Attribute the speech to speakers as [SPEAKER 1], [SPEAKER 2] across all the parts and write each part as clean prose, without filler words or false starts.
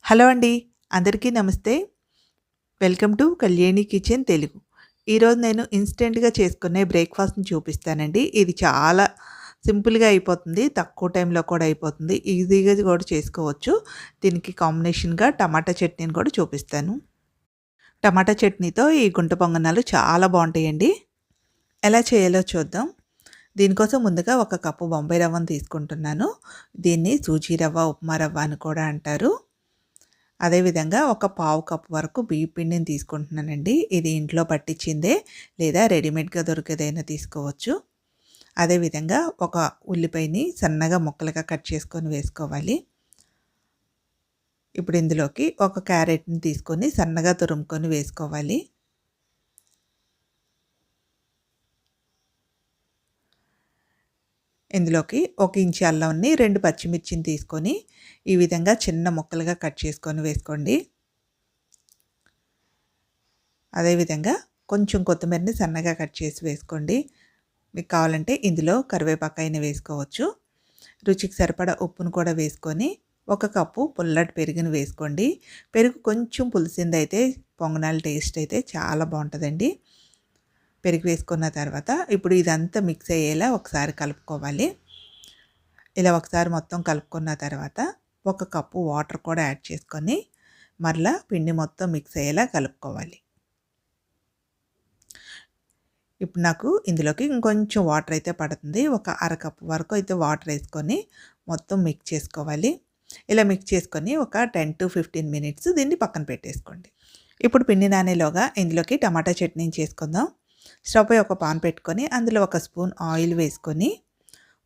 [SPEAKER 1] Hello అండి. అందరికీ నమస్తే. Welcome to Kalyani kitchen Telugu. ఈరోజు నేను ఇన్‌స్టెంట్‌గా చేసుకునే బ్రేక్‌ఫాస్ట్‌ని చూపిస్తానండి. ఇది చాలా సింపుల్‌గా అయిపోతుంది. తక్కువ టైంలో కూడా అయిపోతుంది. ఈజీగా కూడా చేసుకోవచ్చు. దీనికి కాంబినేషన్‌గా టమాటా చట్నీని కూడా చూపిస్తాను. టమాటా చట్నీతో ఈ గుంట పొంగనాలు చాలా బావుంటాయండి. ఎలా చేయాలో చూద్దాం. దీనికోసం ముందుగా ఒక కప్పు బొంబాయి రవ్వను తీసుకుంటున్నాను. దీన్ని సూజీ రవ్వ, ఉప్మా రవ్వ అని కూడా అంటారు. అదేవిధంగా ఒక పావు కప్పు వరకు బియ్య పిండిని తీసుకుంటున్నానండి. ఇది ఇంట్లో పట్టించిందే లేదా రెడీమేడ్‌గా దొరికేదైనా తీసుకోవచ్చు. అదేవిధంగా ఒక ఉల్లిపాయని సన్నగా ముక్కలుగా కట్ చేసుకొని వేసుకోవాలి. ఇప్పుడు ఇందులోకి ఒక క్యారెట్‌ని తీసుకొని సన్నగా తురుముకొని వేసుకోవాలి. ఇందులోకి ఒక ఇంచు అల్లంని, 2 పచ్చిమిర్చిని తీసుకొని ఈ విధంగా చిన్న ముక్కలుగా కట్ చేసుకొని వేసుకోండి. అదేవిధంగా కొంచెం కొత్తిమీరని సన్నగా కట్ చేసి వేసుకోండి. మీకు కావాలంటే ఇందులో కరివేపాకైనా వేసుకోవచ్చు. రుచికి సరిపడా ఉప్పును కూడా వేసుకొని ఒక కప్పు పుల్లటి పెరుగుని వేసుకోండి. పెరుగు కొంచెం పులిసిందైతే పొంగనాల టేస్ట్ అయితే చాలా బావుంటదండి. పెరుగు వేసుకున్న తర్వాత ఇప్పుడు ఇదంతా మిక్స్ అయ్యేలా ఒకసారి కలుపుకోవాలి. ఇలా ఒకసారి మొత్తం కలుపుకున్న తర్వాత ఒక కప్పు వాటర్ కూడా యాడ్ చేసుకొని మరలా పిండి మొత్తం మిక్స్ అయ్యేలా కలుపుకోవాలి. ఇప్పుడు నాకు ఇందులోకి ఇంకొంచెం వాటర్ అయితే పడుతుంది. ఒక అరకప్పు వరకు అయితే వాటర్ వేసుకొని మొత్తం మిక్స్ చేసుకోవాలి. ఇలా మిక్స్ చేసుకొని ఒక 10-15 మినిట్స్ దీన్ని పక్కన పెట్టేసుకోండి. ఇప్పుడు పిండి నానేలోగా ఇందులోకి టమాటా చట్నీని చేసుకుందాం. స్టవ్ పై ఒక పాన్ పెట్టుకొని అందులో ఒక స్పూన్ ఆయిల్ వేసుకొని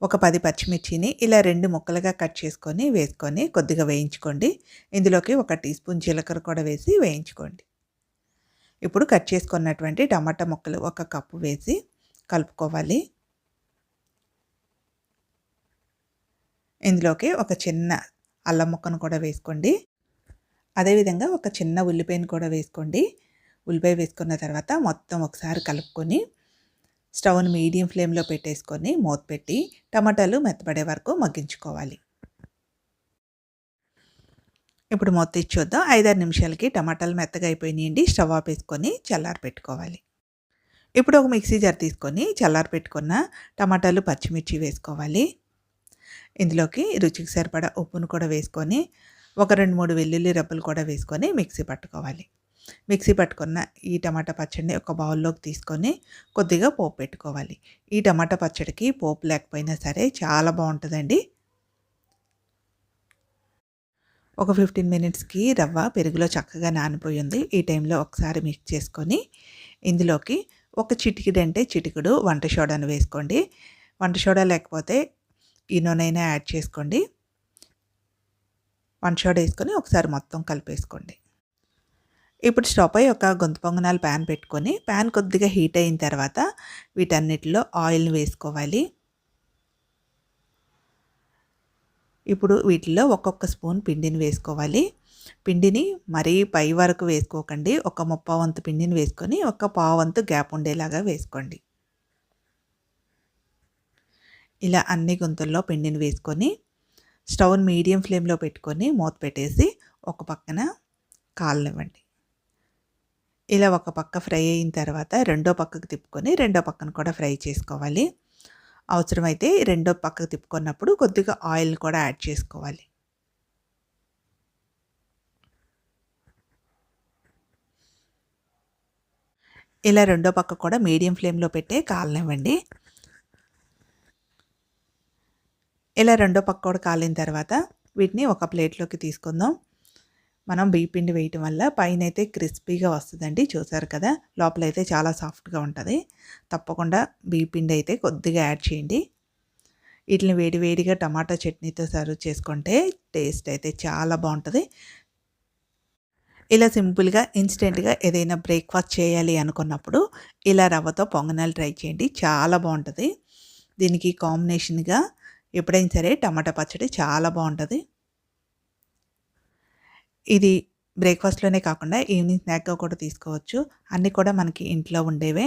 [SPEAKER 1] ఒక 10 పచ్చిమిర్చిని ఇలా 2 ముక్కలుగా కట్ చేసుకొని వేసుకొని కొద్దిగా వేయించుకోండి. ఇందులోకి ఒక టీ స్పూన్ జీలకర్ర కూడా వేసి వేయించుకోండి. ఇప్పుడు కట్ చేసుకున్నటువంటి టమాటా ముక్కలు ఒక కప్పు వేసి కలుపుకోవాలి. ఇందులోకి ఒక చిన్న అల్లం ముక్కను కూడా వేసుకోండి. అదేవిధంగా ఒక చిన్న ఉల్లిపాయను కూడా వేసుకోండి. ఉల్లిపాయ వేసుకున్న తర్వాత మొత్తం ఒకసారి కలుపుకొని స్టవ్‌ని మీడియం ఫ్లేమ్‌లో పెట్టేసుకొని మూత పెట్టి టమాటాలు మెత్తబడే వరకు మగ్గించుకోవాలి. ఇప్పుడు మూత తీసి చూద్దాం. 5-6 నిమిషాలకి టమాటాలు మెత్తగా అయిపోయినాయండి. స్టవ్ ఆపేసుకొని చల్లారపెట్టుకోవాలి. ఇప్పుడు ఒక మిక్సీ జార్ తీసుకొని చల్లారపెట్టుకున్న టమాటాలు, పచ్చిమిర్చి వేసుకోవాలి. ఇందులోకి రుచికి సరిపడా ఉప్పును కూడా వేసుకొని ఒక 2, 3 వెల్లుల్లి రెబ్బలు కూడా వేసుకొని మిక్సీ పట్టుకోవాలి. మిక్సీ పట్టుకున్న ఈ టమాటా పచ్చడిని ఒక బౌల్లోకి తీసుకొని కొద్దిగా పోపు పెట్టుకోవాలి. ఈ టమాటా పచ్చడికి పోపు లేకపోయినా సరే చాలా బావుంటదండి. ఒక 15 మినిట్స్‌కి రవ్వ పెరుగులో చక్కగా నానిపోయింది. ఈ టైంలో ఒకసారి మిక్స్ చేసుకొని ఇందులోకి ఒక చిటికెడంటే చిటికెడు వంట సోడాను వేసుకోండి. వంట సోడా లేకపోతే ఈనోనైనా యాడ్ చేసుకోండి. వంట సోడా వేసుకొని ఒకసారి మొత్తం కలిపేసుకోండి. ఇప్పుడు స్టవ్ పై ఒక గుంత పొంగనాలు ప్యాన్ పెట్టుకొని ప్యాన్ కొద్దిగా హీట్ అయిన తర్వాత వీటన్నిటిలో ఆయిల్‌ని వేసుకోవాలి. ఇప్పుడు వీటిల్లో ఒక్కొక్క స్పూన్ పిండిని వేసుకోవాలి. పిండిని మరీ పై వరకు వేసుకోకండి. ఒక ముప్పావు వంతు పిండిని వేసుకొని ఒక పావు వంతు గ్యాప్ ఉండేలాగా వేసుకోండి. ఇలా అన్ని గుంతల్లో పిండిని వేసుకొని స్టవ్‌ని మీడియం ఫ్లేమ్‌లో పెట్టుకొని మూత పెట్టేసి ఒక పక్కన కాలనివ్వండి. ఇలా ఒక పక్క ఫ్రై అయిన తర్వాత రెండో పక్కకు తిప్పుకొని రెండో పక్కన కూడా ఫ్రై చేసుకోవాలి. అవసరమైతే రెండో పక్కకు తిప్పుకున్నప్పుడు కొద్దిగా ఆయిల్ కూడా యాడ్ చేసుకోవాలి. ఇలా రెండో పక్క కూడా మీడియం ఫ్లేమ్‌లో పెట్టే కాలనివ్వండి. ఇలా రెండో పక్క కూడా కాలిన తర్వాత వీటిని ఒక ప్లేట్‌లోకి తీసుకుందాం. మనం బియ్య పిండి వేయటం వల్ల పైనైతే క్రిస్పీగా వస్తదండి. చూసారు కదా! లోపలైతే చాలా సాఫ్ట్‌గా ఉంటది. తప్పకుండా బియ్య పిండి అయితే కొద్దిగా యాడ్ చేయండి. వీటిని వేడి వేడిగా టమాటా చట్నీతో సర్వ్ చేసుకుంటే టేస్ట్ అయితే చాలా బావుంటది. ఇలా సింపుల్‌గా, ఇన్‌స్టెంట్‌గా ఏదైనా బ్రేక్‌ఫాస్ట్ చేయాలి అనుకున్నప్పుడు ఇలా రవ్వతో పొంగనాలు ట్రై చేయండి. చాలా బావుంటది. దీనికి కాంబినేషన్‌గా ఎప్పుడైనా సరే టమాటా పచ్చడి చాలా బావుంటది. ఇది బ్రేక్‌ఫాస్ట్‌లోనే కాకుండా ఈవినింగ్ స్నాక్‌గా కూడా తీసుకోవచ్చు. అన్నీ కూడా మనకి ఇంట్లో ఉండేవే.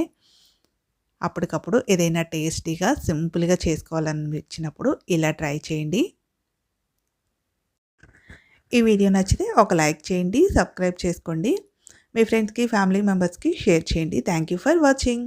[SPEAKER 1] అప్పటికప్పుడు ఏదైనా టేస్టీగా, సింపుల్‌గా చేసుకోవాలనిపించినప్పుడు ఇలా ట్రై చేయండి. ఈ వీడియో నచ్చితే ఒక లైక్ చేయండి, సబ్స్క్రైబ్ చేసుకోండి. మీ ఫ్రెండ్స్‌కి, ఫ్యామిలీ మెంబర్స్‌కి షేర్ చేయండి. Thank you for watching.